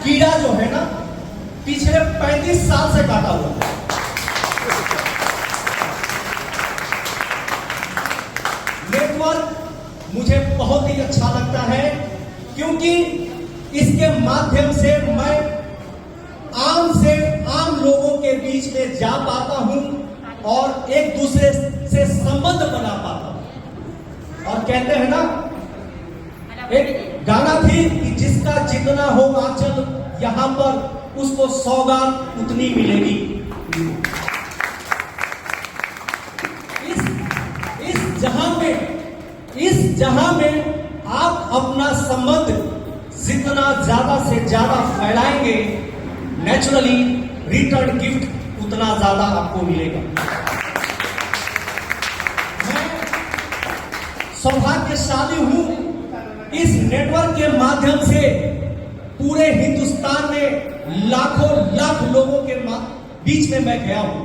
कीड़ा जो है ना पिछले 35 साल से काटा हुआ है। नेटवर्क मुझे बहुत ही अच्छा लगता है क्योंकि इसके माध्यम से मैं आम लोगों के बीच में जा पाता हूं और एक दूसरे से संबंध बना पाता हूं। और कहते हैं ना, एक गाना थी कि जिसका जितना हो आंचल यहां पर उसको सौगात उतनी मिलेगी। इस जहां में आप अपना संबंध जितना ज्यादा से ज्यादा फैलाएंगे, नेचुरली रिटर्न गिफ्ट उतना ज्यादा आपको मिलेगा। मैं सौभाग्यशाली हूं, इस नेटवर्क के माध्यम से पूरे हिंदुस्तान में लाखों लाख लोगों के बीच में मैं गया हूं।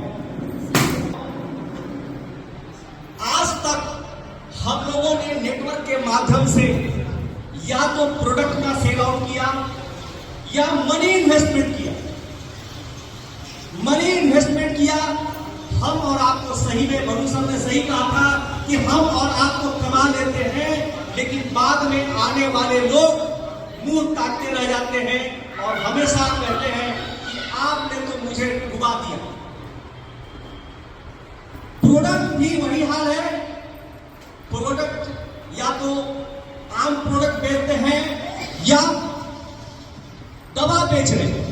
आज तक हम लोगों ने नेटवर्क के माध्यम से या तो प्रोडक्ट का सेल आउट किया या मनी इन्वेस्टमेंट किया। हम और आपको सही में वरुण सर ने सही कहा था कि हम और आपको कमा लेते हैं, लेकिन बाद में आने वाले लोग मुंह ताकते रह जाते हैं और हमेशा कहते हैं कि आपने तो मुझे डुबा दिया। प्रोडक्ट भी वही हाल है। प्रोडक्ट या तो आम प्रोडक्ट बेचते हैं या दवा बेच रहे हैं।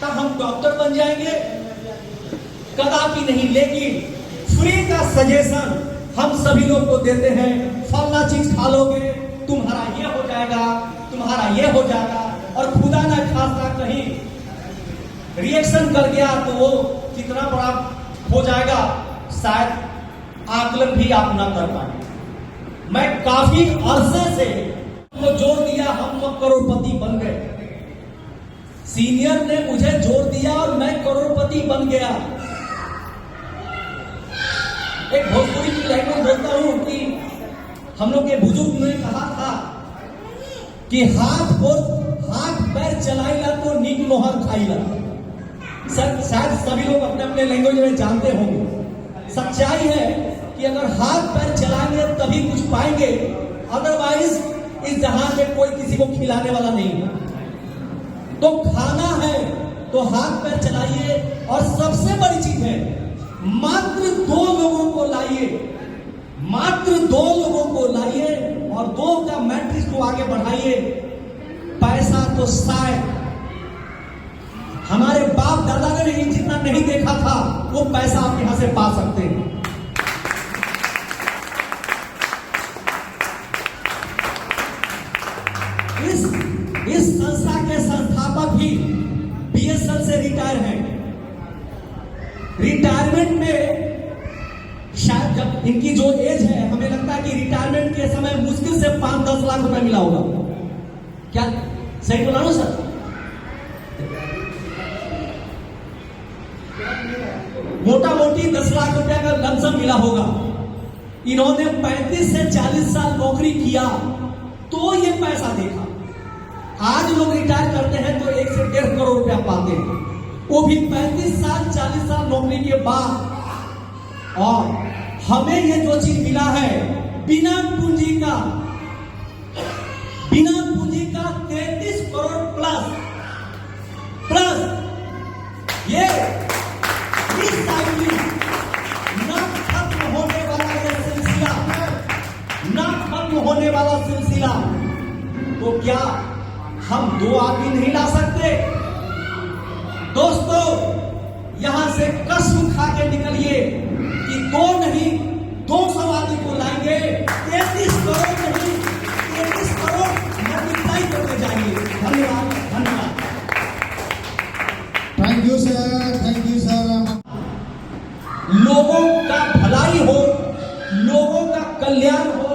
तब हम डॉक्टर बन जाएंगे? कदापि नहीं। लेकिन फ्री का सजेशन हम सभी लोग को देते हैं, फलना चीज खा लोगे तुम्हारा ये हो जाएगा, तुम्हारा ये हो जाएगा, और खुदा ना खास्ता कहीं रिएक्शन कर गया तो वो कितना बड़ा हो जाएगा शायद आकलन भी आप ना कर पाए। मैं काफी अरसे से तो जोर दिया, हम लोग करोड़पति बन गए। सीनियर ने मुझे जोर दिया और मैं करोड़पति बन गया। एक भोजपुरी की लैंग्वेज बोलता हूं कि हम लोग के बुजुर्ग ने कहा था कि हाथ पैर चलाइला तो नीक नोहर खाइला। शायद सभी लोग अपने अपने लैंग्वेज में जानते होंगे। सच्चाई है कि अगर हाथ पैर चलाएंगे तभी कुछ पाएंगे, अदरवाइज इस जहां में कोई किसी को खिलाने वाला नहीं है। तो खाना है तो हाथ पैर चलाइए, और सबसे बड़ी चीज है मात्र 2 लोगों को लाइए, मात्र 2 लोगों को लाइए और 2 का मैट्रिक्स को आगे बढ़ाइए। पैसा तो शायद हमारे बाप दादा ने भी जितना नहीं देखा था वो पैसा आप यहां से पा सकते हैं। इस संस्था के संस्थापक भी बीएसएल से रिटायर हैं। रिटायरमेंट में शायद जब इनकी जो एज है, हमें लगता है कि रिटायरमेंट के समय मुश्किल से 5-10 लाख रुपए मिला होगा। क्या सही बोला ना सर? मोटा मोटी 10 लाख रुपया का लमसम मिला होगा। इन्होंने 35 से 40 साल नौकरी किया तो ये पैसा देखा। आज लोग रिटायर करते हैं तो 1 से 1.5 करोड़ रुपया पाते हैं, वो भी 35 साल 40 साल नौकरी के बाद। और हमें ये जो चीज मिला है बिना पूंजी का 33 करोड़ प्लस ये रिसाइकलिंग न खत्म होने वाला सिलसिला। तो क्या हम 2 आदमी नहीं ला सकते? दोस्तों, यहां से कसम खा के निकलिए कि 2 नहीं 200 आदमी को लाएंगे। 33 करोड़ नहीं 33 करोड़ मल्टीप्लाई करके जाएंगे। धन्यवाद, धन्यवाद। Thank you sir. लोगों का भलाई हो, लोगों का कल्याण हो,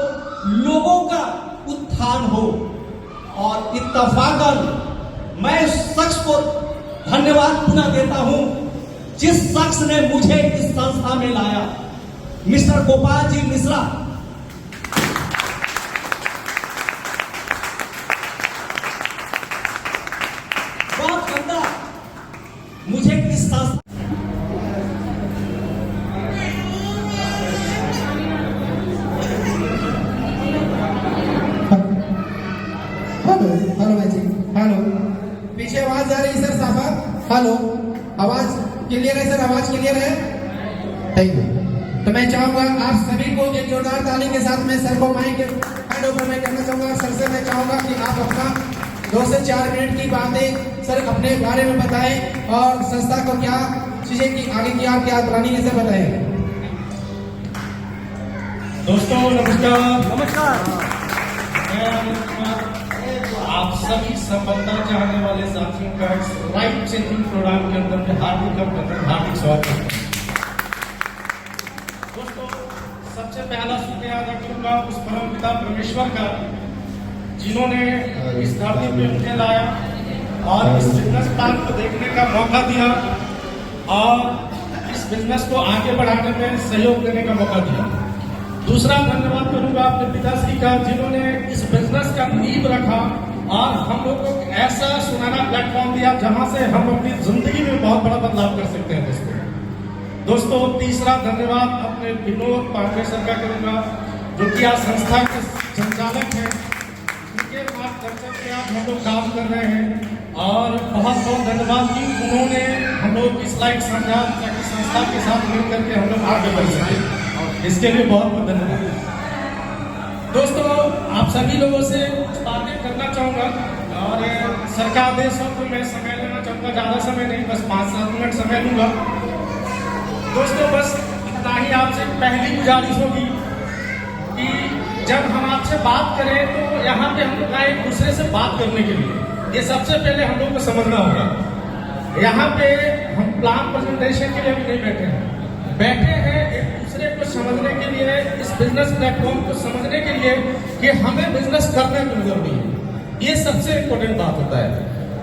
लोगों का उत्थान हो, और इत्तफाकन मैं उस शख्स को धन्यवाद पुनः देता हूं जिस शख्स ने मुझे इस संस्था में लाया, मिस्टर गोपाल जी मिश्रा। हेलो भाई जी, हेलो। पीछे आवाज आ रही है सर साफा? हेलो, आवाज क्लियर है सर? आवाज क्लियर है? Thank you. तो मैं चाहूंगा आप सभी को एक जोरदार ताली के साथ में सर को माइक हैंड ओवर में करना चाहूंगा। सर से मैं चाहूंगा कि आप अपना 2 से 4 मिनट की बातें सर अपने बारे में बताएं और संस्था को क्या चीजें की आगे की आप क्या प्लानिंग है सर बताएं। दोस्तों नमस्कार। नमस्कार। मैं अमित कुमार आप सभी सफलता चाहने वाले साथियों का इस लाइफ चेंजिंग प्रोग्राम के अंदर में हार्दिक स्वागत है। दोस्तों सबसे पहला शुक्रिया अदा करूंगा उस परम पिता परमेश्वर का जिन्होंने इस धरती पे मुझे लाया और इस बिजनेस प्लान को देखने का मौका दिया और इस बिजनेस को आगे बढ़ाने में सहयोग देने का मौका दिया। दूसरा धन्यवाद करूंगा अपने पिताश्री का जिन्होंने इस बिजनेस का नींव रखा और हम लोग को ऐसा सुनहरा प्लेटफॉर्म दिया जहां से हम अपनी जिंदगी में बहुत बड़ा बदलाव कर सकते हैं। दोस्तों तीसरा धन्यवाद अपने विनोद पांडे सर का करूंगा जो कि आज संस्था के संचालक हैं। उनके मार्गदर्शन पे आज हम लोग काम कर रहे हैं और बहुत बहुत धन्यवाद कि उन्होंने हम लोग इस लाइक समझा ताकि संस्था के साथ मिल करके हम लोग आगे बढ़ सके। इसके लिए बहुत बहुत धन्यवाद। दोस्तों आप सभी लोगों से कुछ बातें करना चाहूंगा और सर का आदेश हो तो मैं समय लेना चाहूंगा, ज्यादा समय नहीं, बस 5-7 मिनट समय लूंगा। दोस्तों बस इतना ही आपसे पहली गुजारिश होगी कि जब हम आपसे बात करें तो यहाँ पे हम लोग आए एक दूसरे से बात करने के लिए। ये सबसे पहले हम लोग को समझना होगा। यहाँ पे हम प्लान प्रेजेंटेशन के लिए भी नहीं बैठे हैं, बैठे हैं एक दूसरे को समझने के लिए, इस बिजनेस प्लेटफॉर्म को समझने के लिए कि हमें बिजनेस करना क्यों जरूरी है। ये सबसे इम्पोर्टेंट बात होता है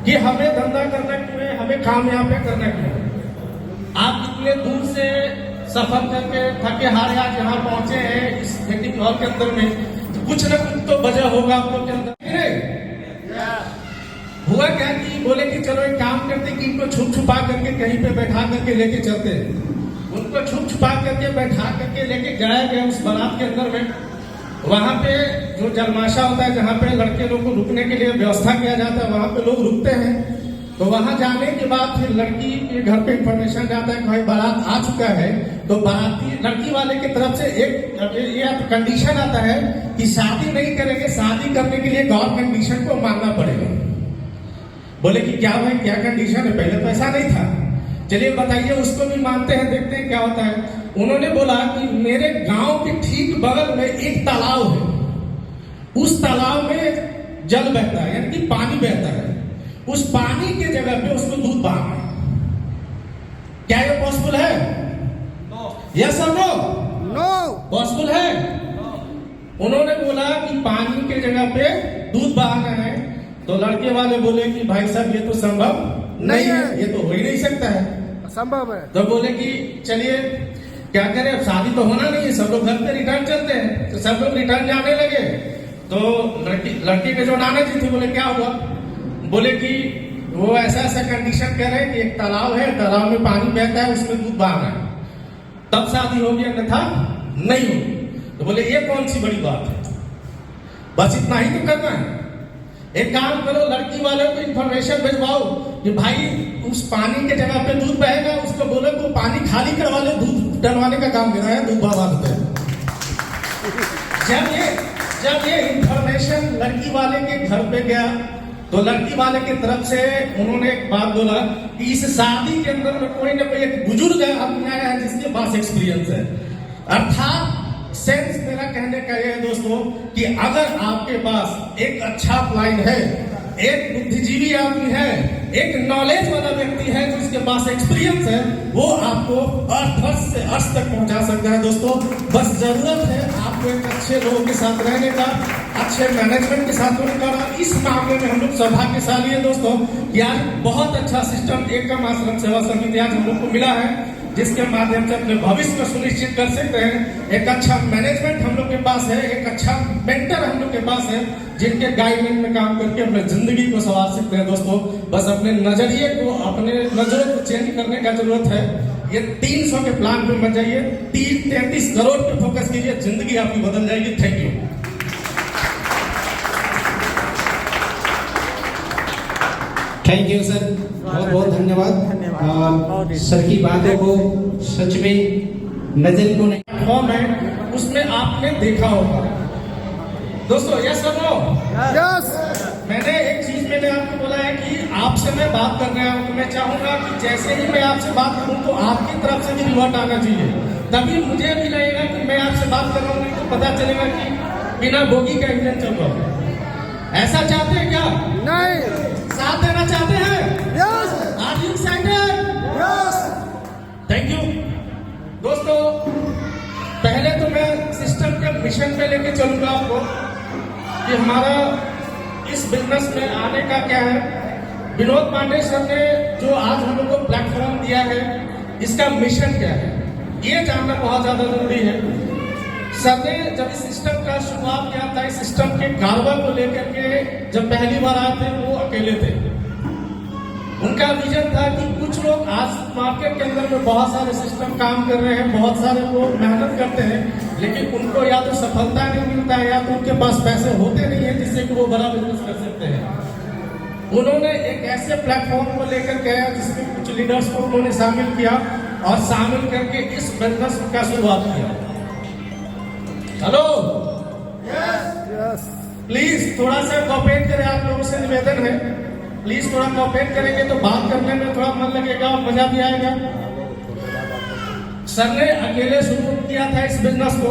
कि हमें धंधा करना क्यों है, हमें काम यहाँ पे करना क्यों है। आप इतने दूर से सफर करके थके हारे आज यहाँ पहुंचे हैं इस मीटिंग हॉल के अंदर में, तो कुछ न कुछ तो वजह होगा आप लोग के अंदर। हुआ क्या कि बोले कि चलो एक काम करते कि इनको छुप छुपा करके कहीं पे बैठा करके लेके चलते हैं। उनको छुप छुपा करके बैठा करके लेके जाया गया उस बारात के अंदर में। वहां पे जो जलमाशा होता है जहाँ पे लड़के लोग को रुकने के लिए व्यवस्था किया जाता है वहां पे लोग रुकते हैं। तो वहां जाने के बाद फिर लड़की के घर पे इंफॉर्मेशन जाता है कि भाई बारात आ चुका है। तो बाराती लड़की वाले की तरफ से एक कंडीशन आता है कि शादी नहीं करेंगे, शादी करने के लिए गौर कंडीशन को मानना पड़ेगा। बोले कि क्या भाई क्या कंडीशन है, पहले तो ऐसा नहीं था। चलिए बताइए, उसको भी मानते हैं, देखते हैं क्या होता है। उन्होंने बोला कि मेरे गांव के ठीक बगल में एक तालाब है, उस तालाब में जल बहता है यानी कि पानी बहता है, उस पानी के जगह पे उसको दूध बहाना है। क्या ये पॉसिबल है? यस और नो? नो पॉसिबल है। उन्होंने बोला कि पानी के जगह पे दूध बहाना है। तो लड़के वाले बोले कि भाई साहब ये तो संभव नहीं है, ये तो हो ही नहीं सकता है, संभव है। तो बोले कि चलिए क्या करें, शादी तो होना नहीं है, सब लोग घर पे रिटर्न चलते हैं। तो सब लोग रिटर्न जाने लगे। तो लड़की के जो नाना जी थे बोले क्या हुआ, बोले कि वो ऐसा ऐसा कंडीशन कह रहे हैं कि एक तालाब है, तालाब में पानी बहता है, उसमें दूध बहाना है, तब शादी होगी, अन्यथा नहीं होगी। तो बोले ये कौन सी बड़ी बात है, बस इतना ही तो करना है। एक काम करो, लड़की वाले को इंफॉर्मेशन भिजवाओ कि भाई उस पानी के जगह पे दूध बहेगा, उसको बोलो कि पानी खाली करवा लो, दूध डलवाने का काम मेरा है, दूध बहा देते हैं। जब ये इंफॉर्मेशन लड़की वाले के घर पे गया तो लड़की वाले की तरफ से उन्होंने एक बात बोला कि इस शादी के अंदर में कोई ना कोई एक बुजुर्ग आया है जिसके पास एक्सपीरियंस है। अर्थात सेंस मेरा कहने का यह है दोस्तों कि अगर आपके पास एक अच्छा प्लान है, एक बुद्धिजीवी आदमी है, एक नॉलेज वाला व्यक्ति है जिसके पास एक्सपीरियंस है, वो आपको अर्थ से अर्थ तक पहुंचा सकता है। दोस्तों बस जरूरत है आपको एक अच्छे लोगों के साथ रहने का, अच्छे मैनेजमेंट के साथ होने का। इस मामले में हम लोग सौभाग्यशाली है दोस्तों कि आज बहुत अच्छा सिस्टम एकम आश्रम सेवा समिति आज हम लोग को मिला है, जिसके माध्यम से अपने भविष्य को सुनिश्चित कर सकते हैं। एक अच्छा मैनेजमेंट हम लोग के पास है, एक अच्छा मेंटर हम लोग के पास है, जिनके गाइडलाइन में काम करके अपने जिंदगी को संवार सकते हैं। दोस्तों बस अपने नजरिए को, अपने नजरों को चेंज करने का जरूरत है। ये 300 के प्लान पे मत जाइए, 33 करोड़ पे फोकस कीजिए, जिंदगी आपकी बदल जाएगी। Thank you. Thank you sir, बहुत बहुत धन्यवाद। और सर की बातों को सच में नजर को नहीं फॉर्म है उसमें आपने देखा होगा। दोस्तों यस और नो? यस। मैंने एक चीज मैंने आपको बोला है कि आपसे मैं बात कर रहा हूँ तो मैं चाहूंगा कि जैसे ही मैं आपसे बात करूँ तो आपकी तरफ से भी रिवर्ट आना चाहिए, तभी मुझे भी लगेगा कि मैं आपसे बात कर रहा हूँ, नहीं तो पता चलेगा कि बिना बोगी का इंजन चल रहा है। ऐसा चाहते हैं क्या? नहीं। साथ देना चाहते हैं? Yes. Are you excited? Yes. Thank you. दोस्तों पहले तो मैं सिस्टम के मिशन पे लेके चलूंगा आपको कि हमारा इस बिजनेस में आने का क्या है। विनोद पांडे सर ने जो आज हम लोग को प्लेटफॉर्म दिया है, इसका मिशन क्या है ये जानना बहुत ज्यादा जरूरी है। सर ने जब इस सिस्टम का शुरुआत किया था, इस सिस्टम के कारवा को लेकर के जब पहली बार आए थे वो अकेले थे। उनका विजन था कि कुछ लोग आज मार्केट के अंदर में बहुत सारे सिस्टम काम कर रहे हैं, बहुत सारे लोग मेहनत करते हैं, लेकिन उनको या तो सफलता नहीं मिलता है या तो उनके पास पैसे होते नहीं है जिससे कि वो बड़ा बिजनेस कर सकते हैं। उन्होंने एक ऐसे प्लेटफॉर्म को लेकर के आया जिसमें कुछ लीडर्स को उन्होंने शामिल किया और शामिल करके इस बिजनेस का शुरुआत किया। Hello yes. प्लीज थोड़ा सा कॉपरेट करें, आप लोगों से निवेदन है, प्लीज थोड़ा कॉपरेट करेंगे तो बात करने में थोड़ा मन लगेगा और मजा भी आएगा। सर ने अकेले शुरू किया था इस बिजनेस को,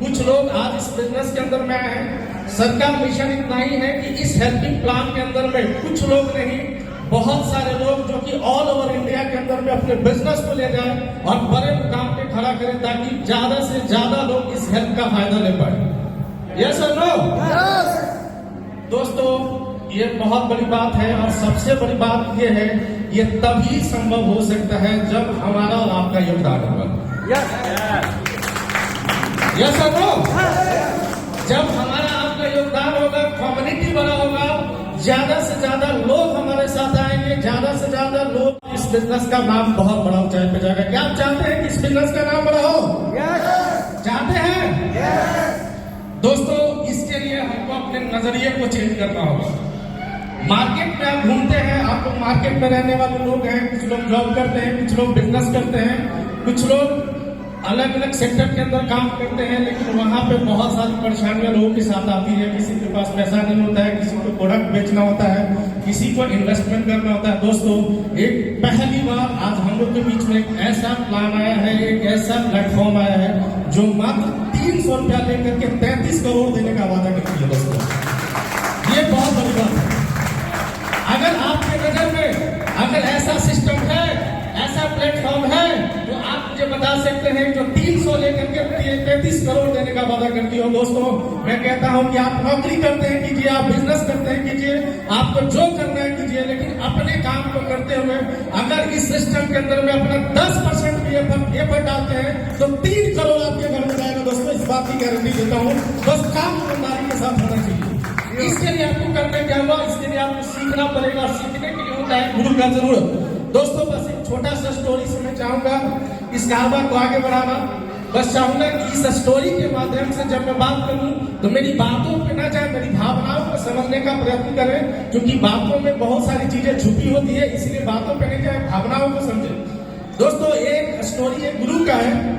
कुछ लोग आज इस बिजनेस के अंदर में आए हैं। सर का मिशन इतना ही है कि इस हेल्पिंग प्लान के अंदर में कुछ लोग नहीं, बहुत सारे लोग जो कि ऑल ओवर इंडिया के अंदर में अपने बिजनेस को ले जाए और बड़े मुकाम पे खड़ा करें ताकि ज्यादा से ज्यादा लोग इस हेल्प का फायदा ले पाए। यस और नो? यस। दोस्तों ये बहुत बड़ी बात है और सबसे बड़ी बात ये है, ये तभी संभव हो सकता है जब हमारा और आपका योगदान होगा। यस और नो? जब हमारा आपका योगदान होगा, कम्युनिटी बड़ा होगा, ज्यादा से ज्यादा लोग हमारे साथ आएंगे, ज्यादा से ज्यादा लोग इस बिजनेस का नाम बहुत बड़ा ऊंचाई पे जाएगा। क्या आप चाहते हैं कि इस बिजनेस का नाम बड़ा हो? चाहते हैं? दोस्तों इसके लिए हमको अपने नजरिए को चेंज करना होगा। मार्केट में आप घूमते हैं, आप लोग मार्केट में रहने वाले लोग हैं, कुछ लोग जॉब करते हैं, कुछ लोग बिजनेस करते हैं, कुछ लोग अलग अलग सेक्टर के अंदर काम करते हैं, लेकिन वहां पे बहुत सारी परेशानियां लोगों के साथ आती है। किसी के पास पैसा नहीं होता है, किसी को प्रोडक्ट बेचना होता है, किसी को इन्वेस्टमेंट करना होता है। दोस्तों एक पहली बार आज हम लोग के बीच में एक ऐसा प्लान आया है, एक ऐसा प्लेटफॉर्म आया है जो मात्र 300 रुपया लेकर के 33 करोड़ देने का वादा करती है। दोस्तों ये बहुत बड़ी बात है। अगर आपके नजर में अगर ऐसा सिस्टम है, ऐसा प्लेटफॉर्म है, तो आप मुझे बता सकते हैं जो 300 लेकर के 33 करोड़ देने का वादा करती हो। दोस्तों मैं कहता हूं कि आप नौकरी करते हैं कीजिए, आप बिजनेस करते हैं कीजिए, आपको जो करना है कीजिए, लेकिन अपने काम को करते हुए अगर इस सिस्टम के अंदर में अपना 10% भी एफर्ट डालते हैं तो 3 करोड़ आपके घर में जाएगा। दोस्तों इस बात की गारंटी देता हूँ, बस काम ईमानदारी के साथ होना चाहिए। इसके लिए आपको करना क्या होगा, इसके लिए आपको सीखना पड़ेगा। सीखने के लिए होता है गुरु का जरूरत। दोस्तों बस एक छोटा सा स्टोरी से मैं चाहूंगा इस कारबार को आगे बढ़ाना। बस चाहूंगा कि इस स्टोरी के माध्यम से जब मैं बात करूं तो मेरी बातों पे ना जाए, मेरी भावनाओं को समझने का प्रयत्न करें, क्योंकि बातों में बहुत सारी चीजें छुपी होती है, इसलिए बातों पे नहीं जाए, भावनाओं को समझे। दोस्तों एक स्टोरी एक गुरु का है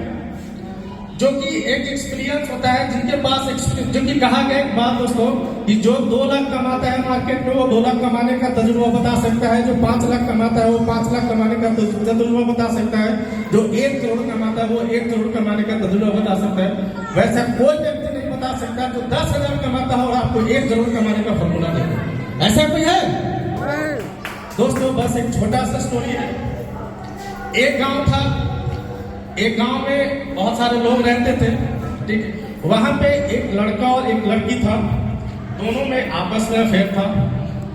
जो कि एक एक्सपीरियंस होता है, जिनके पास एक्सपीरियंस, जो कि कहा गया एक बात दोस्तों कि जो 2 लाख कमाता है मार्केट में वो 2 लाख कमाने का तजुर्बा बता सकता है, जो 5 लाख कमाता है वो 5 लाख कमाने का तजुर्बा बता सकता है, जो 1 करोड़ कमाता है वो 1 करोड़ कमाने का तजुर्बा बता सकता है। वैसा कोई व्यक्ति नहीं बता सकता जो 10,000 कमाता हो और आपको 1 करोड़ कमाने का फॉर्मूला दे। ऐसा कोई है? दोस्तों बस एक छोटा सा स्टोरी है। एक गांव था, एक गांव में बहुत सारे लोग रहते थे, ठीक। वहां पे एक लड़का और एक लड़की था, दोनों में आपस में अफेयर था।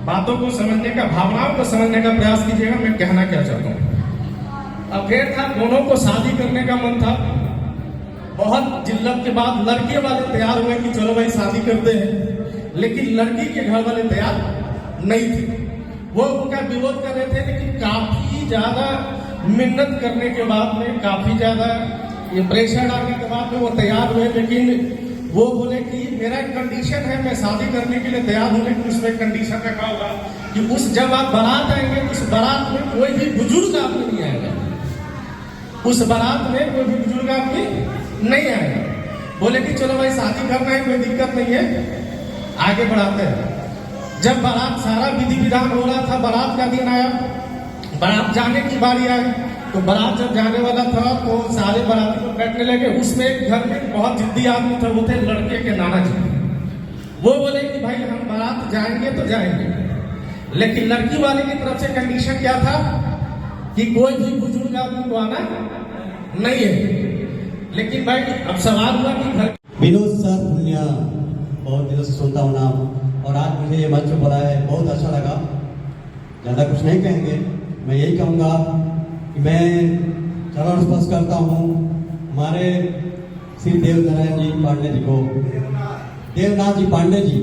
बातों को समझने का, भावनाओं को समझने का प्रयास कीजिएगा, मैं कहना क्या चाहता हूँ। अफेयर था, दोनों को शादी करने का मन था। बहुत जिल्लत के बाद लड़के वाले तैयार हुए कि चलो भाई शादी करते हैं, लेकिन लड़की के घर वाले तैयार नहीं थे। वो उनका विरोध कर रहे थे, लेकिन काफी ज्यादा मिन्नत करने के बाद में, काफी ज्यादा ये प्रेशर डालने के बाद में वो तैयार हुए, लेकिन वो बोले कि मेरा एक कंडीशन है, मैं शादी करने के लिए तैयार हूँ, लेकिन उसमें एक कंडीशन रखा होगा कि उस जब आप बारात आएंगे उस बारात में कोई भी बुजुर्ग आपके नहीं आएगा, उस बारात में कोई भी बुजुर्ग आपके नहीं आएगा। बोले कि चलो भाई शादी करना है, कोई दिक्कत नहीं है, आगे बढ़ाते हैं। जब बारात सारा विधि विधान हो रहा था, बारात का दिन आया, बारात जाने की बारी आई, तो बारात जब जाने वाला था तो सारे बाराती को बैठने लगे। उसमें एक घर में बहुत जिद्दी आदमी था, वो थे लड़के के नाना जी। वो बोले कि भाई हम बारात जाएंगे तो जाएंगे, लेकिन लड़की वाले की तरफ से कंडीशन क्या था कि कोई भी बुजुर्ग आदमी को आना नहीं है। लेकिन भाई अब सवाल हुआ कि घर विनोद सर पुनिया बहुत दिनों से सुनता हूँ नाम, और आज मुझे ये मंच पर बुलाया है, बहुत अच्छा लगा। ज़्यादा कुछ नहीं कहेंगे, मैं यही कहूँगा कि मैं चरण स्पर्श करता हूँ हमारे श्री देवनारायण जी पांडे जी को, देवनाथ जी पांडे जी,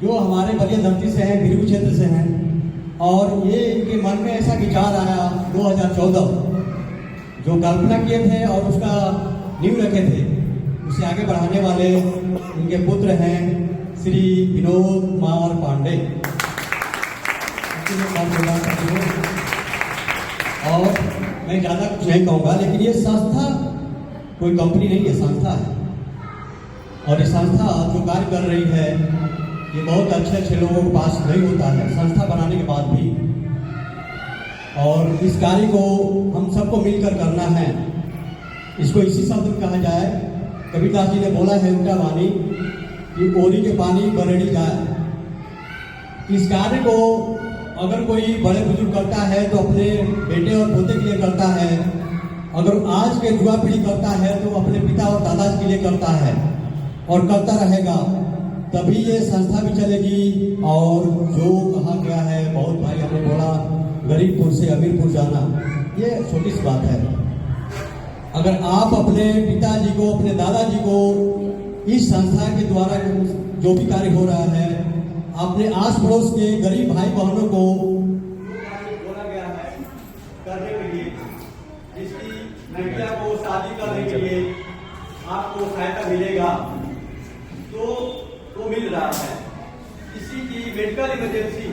जो हमारे बलिया धरती से हैं, बिरगू क्षेत्र से हैं। और ये इनके मन में ऐसा विचार आया 2014, जो कल्पना किए थे और उसका नींव रखे थे, उसे आगे बढ़ाने वाले उनके पुत्र हैं श्री विनोद कुमार पांडे। और मैं ज़्यादा कुछ नहीं कहूँगा, लेकिन ये संस्था कोई कंपनी नहीं है, संस्था है। और ये संस्था जो कार्य कर रही है, ये बहुत अच्छे अच्छे लोगों के पास नहीं होता है, संस्था बनाने के बाद भी। और इस कार्य को हम सबको मिलकर करना है। इसको इसी शब्द में कहा जाए, कबीरदास जी ने बोला है उनका वाणी कि ओरी के पानी बरेड़ी जाए। इस कार्य को अगर कोई बड़े बुजुर्ग करता है तो अपने बेटे और पोते के लिए करता है, अगर आज के युवा पीढ़ी करता है तो अपने पिता और दादाजी के लिए करता है और करता रहेगा, तभी ये संस्था भी चलेगी। और जो कहा गया है, बहुत भाई हमने बोला गरीबपुर से अमीरपुर जाना, ये छोटी सी बात है। अगर आप अपने पिताजी को, अपने दादाजी को इस संस्था के द्वारा जो भी कार्य हो रहा है, अपने आस पड़ोस के गरीब भाई बहनों को बोला गया है करने के लिए, जिसकी लड़कियां को शादी करने के लिए आपको सहायता मिलेगा, तो वो मिल रहा है। किसी की मेडिकल इमरजेंसी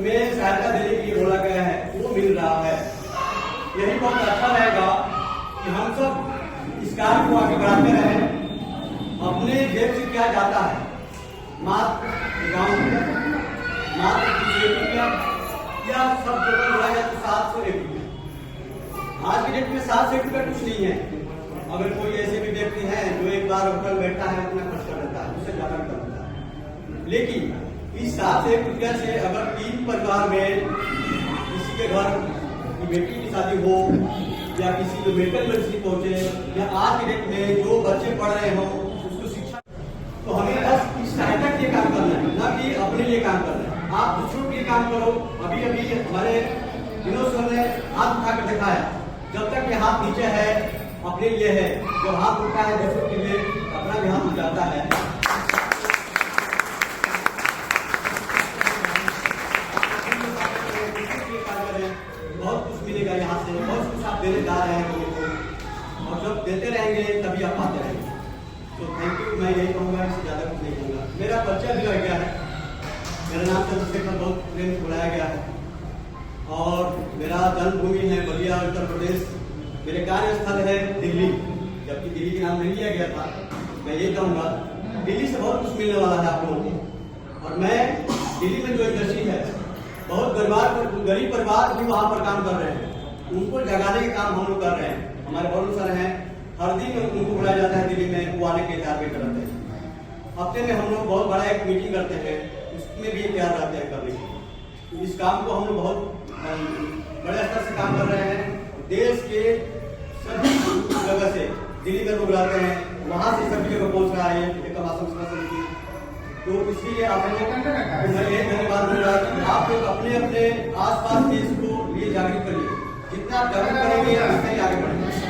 में सहायता देने के लिए बोला गया है, वो मिल रहा है। यही बहुत अच्छा रहेगा कि हम सब इस कार्य को आगे बढ़ाते रहें। अपने जेब से क्या जाता है, मात्र गाँव में मात्र 1 रुपया या सब जगह बोला जाए तो 701 रुपया। आज के डेट में 701 रुपया कुछ नहीं है। अगर कोई ऐसे भी व्यक्ति है जो एक बार होटल बैठता है, अपना खर्च कर देता है, उससे ज्यादा कर देता है। लेकिन इस 701 रुपया से अगर 3 परिवार में किसी के घर की बेटी की शादी हो, या किसी को मेडिकल इमरजेंसी पहुंचे, या आज के डेट में जो बच्चे पढ़ रहे हो उसको शिक्षा, तो हमें बस इस सहायता के लिए काम करना है, ना कि अपने लिए काम करना है। आप दूसरों के लिए काम करो। अभी अभी हमारे विनोद सर ने हाथ उठा कर दिखाया, जब तक ये हाथ नीचे है अपने लिए है, जब हाथ उठा है दूसरों के लिए, अपना भी हाथ उठ जाता है। बहुत कुछ मिलेगा यहाँ से, बहुत कुछ आप देने जा रहे हैं लोगों को, और जब देते रहेंगे तभी आप पाते रहेंगे। तो थैंक यू, मैं यही कहूँगा, इससे ज़्यादा कुछ नहीं कहूँगा। मेरा परिचय भी रह गया है, मेरा नाम चंद्रशेखर बहुत प्रेम से बुलाया गया है, और मेरा जन्मभूमि है बलिया उत्तर प्रदेश, मेरे कार्यस्थल है दिल्ली, जबकि दिल्ली का नाम नहीं लिया गया था। मैं ये कहूँगा दिल्ली से बहुत कुछ मिलने वाला है आप लोगों को। और मैं दिल्ली में जो इंडस्ट्री है, बहुत गरीब परिवार भी वहाँ पर काम कर रहे हैं, उनको जगाने का काम हम लोग कर रहे हैं। हमारे वरुण सर हैं, हर दिन उनको बुलाया जाता है दिल्ली में, वो आने के टारगेट रहते हैं। हफ्ते में हम लोग बहुत बड़ा एक मीटिंग करते हैं, उसमें भी तैयार रहते हैं करने के। तो इस काम को हम लोग बहुत बड़े स्तर से काम कर रहे हैं। देश के सभी जगह से दिल्ली में लोग रहते हैं, वहाँ से सभी जगह पहुँच रहा है एक समिति। तो इसके लिए आप लोग मैं ये धन्यवाद दूंगा कि आप लोग अपने अपने आसपास देश को लिए जागरूक करिए। जितना जागरूक करेंगे उतना ही आगे बढ़ेंगे।